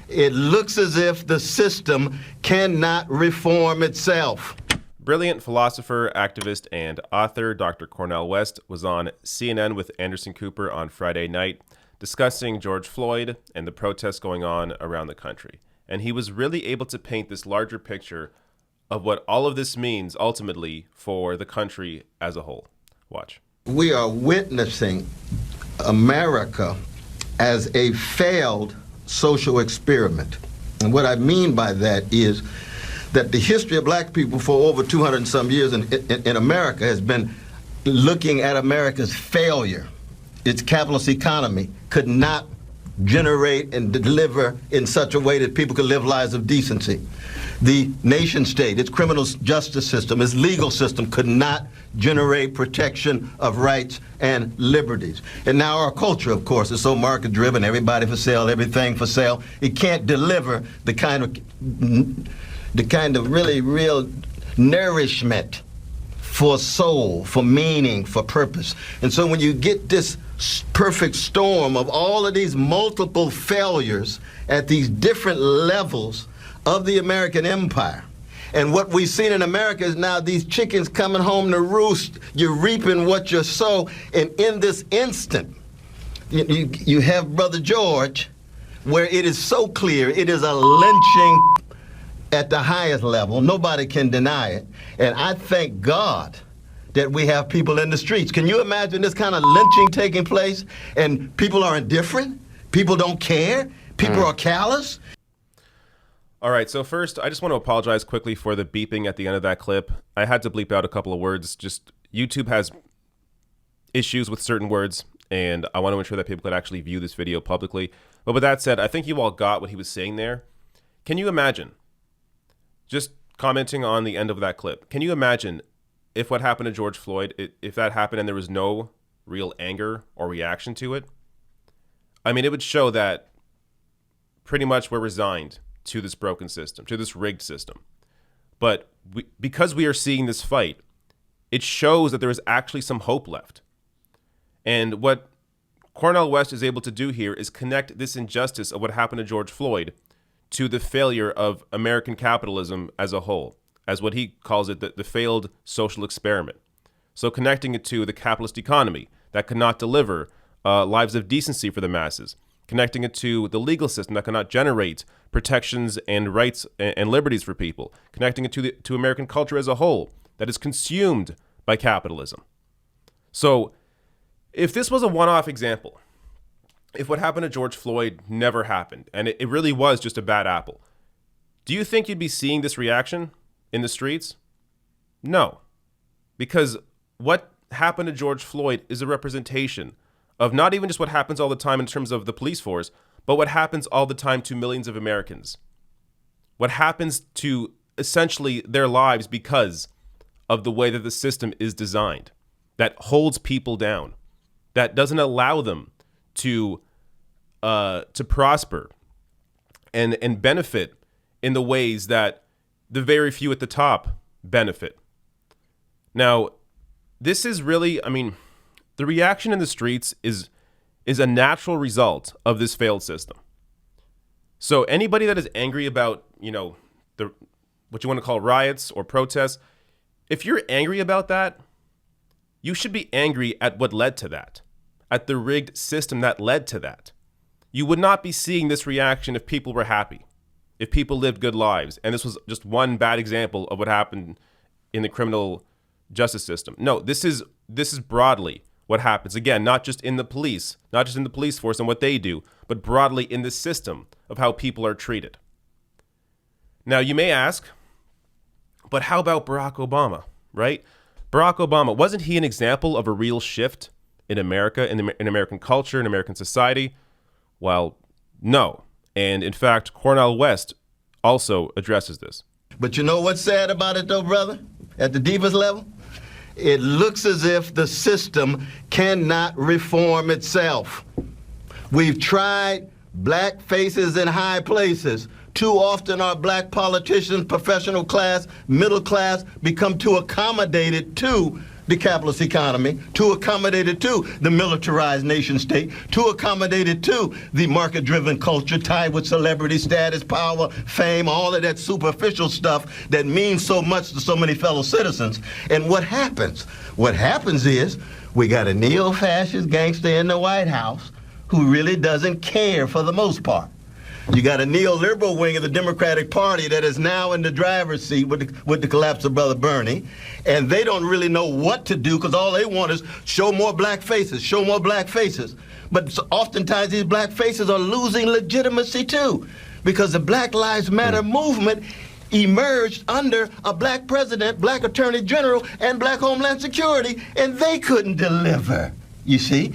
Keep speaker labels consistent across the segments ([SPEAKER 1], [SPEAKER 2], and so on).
[SPEAKER 1] It looks as if the system cannot reform itself.
[SPEAKER 2] Brilliant philosopher, activist, and author Dr. Cornel West was on CNN with Anderson Cooper on Friday night discussing George Floyd and the protests going on around the country. And he was really able to paint this larger picture of what all of this means ultimately for the country as a whole. Watch.
[SPEAKER 1] We are witnessing America as a failed social experiment. And what I mean by that is that the history of black people for over 200 and some years in America has been looking at America's failure. Its capitalist economy could not generate and deliver in such a way that people could live lives of decency. The nation state, its criminal justice system, its legal system could not generate protection of rights and liberties. And now our culture, of course, is so market-driven, everybody for sale, everything for sale. It can't deliver the kind of really real nourishment for soul, for meaning, for purpose. And so when you get this perfect storm of all of these multiple failures at these different levels of the American empire, and what we've seen in America is now these chickens coming home to roost. You're reaping what you sow. And in this instant, you have Brother George, where it is so clear it is a lynching at the highest level. Nobody can deny it. And I thank God that we have people in the streets. Can you imagine this kind of lynching taking place and people are indifferent? People don't care? People are callous?
[SPEAKER 2] All right, so first, I just want to apologize quickly for the beeping at the end of that clip. I had to bleep out a couple of words. Just YouTube has issues with certain words, and I want to ensure that people could actually view this video publicly. But with that said, I think you all got what he was saying there. Can you imagine, just commenting on the end of that clip, can you imagine if what happened to George Floyd, if that happened and there was no real anger or reaction to it? I mean, it would show that pretty much we're resigned to this broken system, to this rigged system. But because we are seeing this fight, it shows that there is actually some hope left. And what Cornel West is able to do here is connect this injustice of what happened to George Floyd to the failure of American capitalism as a whole, as what he calls it, the failed social experiment. So connecting it to the capitalist economy that could not deliver lives of decency for the masses, connecting it to the legal system that cannot generate protections and rights and liberties for people, connecting it to American culture as a whole that is consumed by capitalism. So if this was a one-off example, if what happened to George Floyd never happened, and it really was just a bad apple, do you think you'd be seeing this reaction in the streets? No, because what happened to George Floyd is a representation of not even just what happens all the time in terms of the police force, but what happens all the time to millions of Americans. What happens to essentially their lives because of the way that the system is designed, that holds people down, that doesn't allow them to prosper and benefit in the ways that the very few at the top benefit. Now, this is really, I mean, the reaction in the streets is a natural result of this failed system. So anybody that is angry about, what you want to call riots or protests, if you're angry about that, you should be angry at what led to that, at the rigged system that led to that. You would not be seeing this reaction if people were happy, if people lived good lives. And this was just one bad example of what happened in the criminal justice system. No, this is broadly what happens. Again, not just in the police, not just in the police force and what they do, but broadly in the system of how people are treated. Now, you may ask, but how about Barack Obama, right? Barack Obama, wasn't he an example of a real shift in America, in American culture, in American society? Well, no. And in fact, Cornel West also addresses this.
[SPEAKER 1] But you know what's sad about it though, brother? At the deepest level? It looks as if the system cannot reform itself. We've tried black faces in high places. Too often our black politicians, professional class, middle class, become too accommodated to the capitalist economy, to accommodate it to the militarized nation state, to accommodate it to the market-driven culture tied with celebrity status, power, fame, all of that superficial stuff that means so much to so many fellow citizens. And what happens? What happens is we got a neo-fascist gangster in the White House who really doesn't care for the most part. You got a neoliberal wing of the Democratic Party that is now in the driver's seat with the collapse of Brother Bernie, and they don't really know what to do because all they want is show more black faces, show more black faces. But oftentimes these black faces are losing legitimacy too, because the Black Lives Matter movement emerged under a black president, black attorney general, and black Homeland Security, and they couldn't deliver. You see?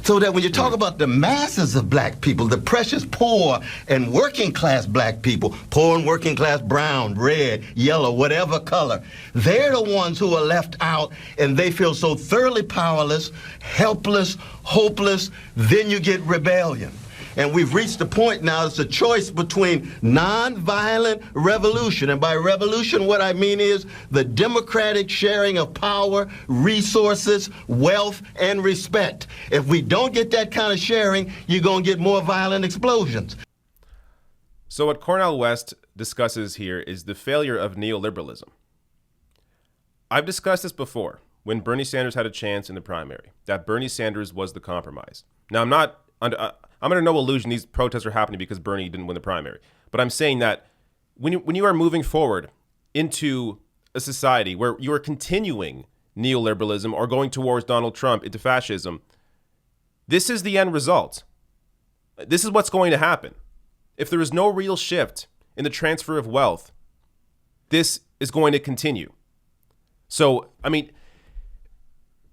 [SPEAKER 1] So that when you talk about the masses of black people, the precious poor and working class black people, poor and working class brown, red, yellow, whatever color, they're the ones who are left out and they feel so thoroughly powerless, helpless, hopeless, then you get rebellion. And we've reached the point now, it's a choice between nonviolent revolution. And by revolution, what I mean is the democratic sharing of power, resources, wealth, and respect. If we don't get that kind of sharing, you're going to get more violent explosions.
[SPEAKER 2] So what Cornel West discusses here is the failure of neoliberalism. I've discussed this before when Bernie Sanders had a chance in the primary, that Bernie Sanders was the compromise. Now, I'm under no illusion these protests are happening because Bernie didn't win the primary. But I'm saying that when you are moving forward into a society where you are continuing neoliberalism or going towards Donald Trump into fascism, this is the end result. This is what's going to happen. If there is no real shift in the transfer of wealth, this is going to continue. So, I mean,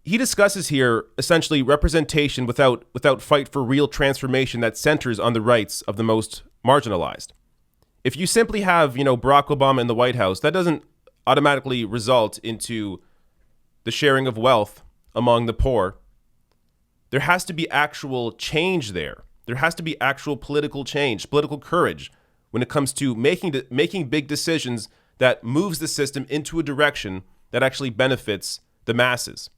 [SPEAKER 2] he discusses here essentially representation without fight for real transformation that centers on the rights of the most marginalized. If you simply have, Barack Obama in the White House, that doesn't automatically result into the sharing of wealth among the poor. There has to be actual change there. There has to be actual political change, political courage when it comes to making big decisions that moves the system into a direction that actually benefits the masses.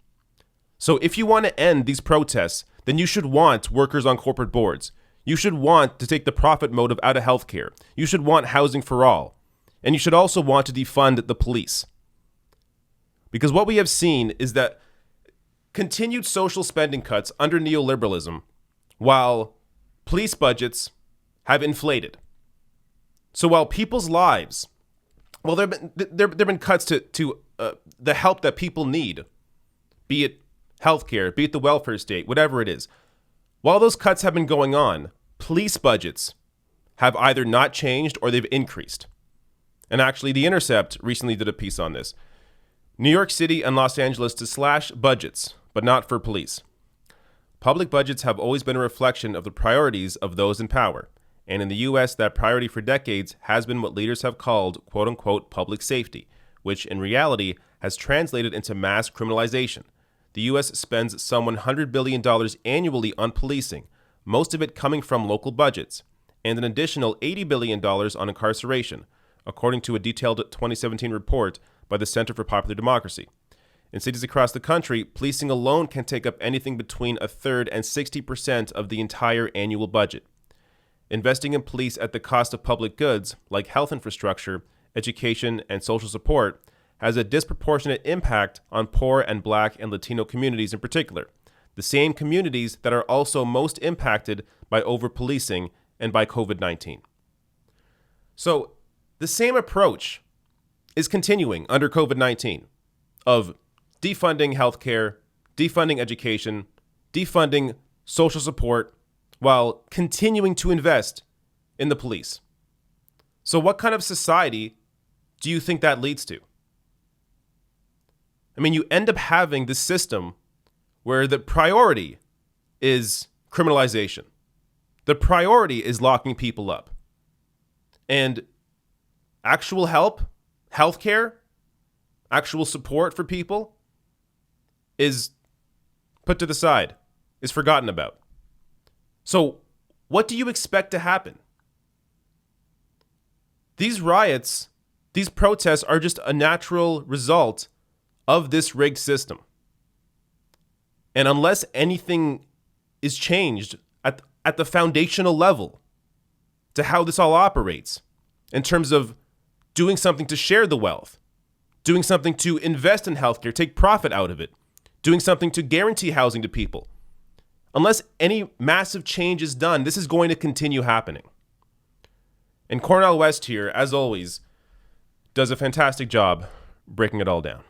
[SPEAKER 2] So if you want to end these protests, then you should want workers on corporate boards. You should want to take the profit motive out of healthcare. You should want housing for all. And you should also want to defund the police. Because what we have seen is that continued social spending cuts under neoliberalism, while police budgets have inflated. So while people's lives, well, there have been cuts to the help that people need, be it healthcare, be it the welfare state, whatever it is. While those cuts have been going on, police budgets have either not changed or they've increased. And actually, The Intercept recently did a piece on this. New York City and Los Angeles to slash budgets, but not for police. Public budgets have always been a reflection of the priorities of those in power. And in the U.S., that priority for decades has been what leaders have called, quote-unquote, public safety, which in reality has translated into mass criminalization. The U.S. spends some $100 billion annually on policing, most of it coming from local budgets, and an additional $80 billion on incarceration, according to a detailed 2017 report by the Center for Popular Democracy. In cities across the country, policing alone can take up anything between a third and 60% of the entire annual budget. Investing in police at the cost of public goods, like health infrastructure, education, and social support, has a disproportionate impact on poor and Black and Latino communities in particular, the same communities that are also most impacted by over-policing and by COVID-19. So the same approach is continuing under COVID-19 of defunding healthcare, defunding education, defunding social support, while continuing to invest in the police. So what kind of society do you think that leads to? I mean, you end up having this system where the priority is criminalization. The priority is locking people up. And actual help, healthcare, actual support for people is put to the side, is forgotten about. So what do you expect to happen? These riots, these protests are just a natural result of this rigged system. And unless anything is changed at the foundational level to how this all operates, in terms of doing something to share the wealth, doing something to invest in healthcare, take profit out of it, doing something to guarantee housing to people, unless any massive change is done, this is going to continue happening. And Cornel West here, as always, does a fantastic job breaking it all down.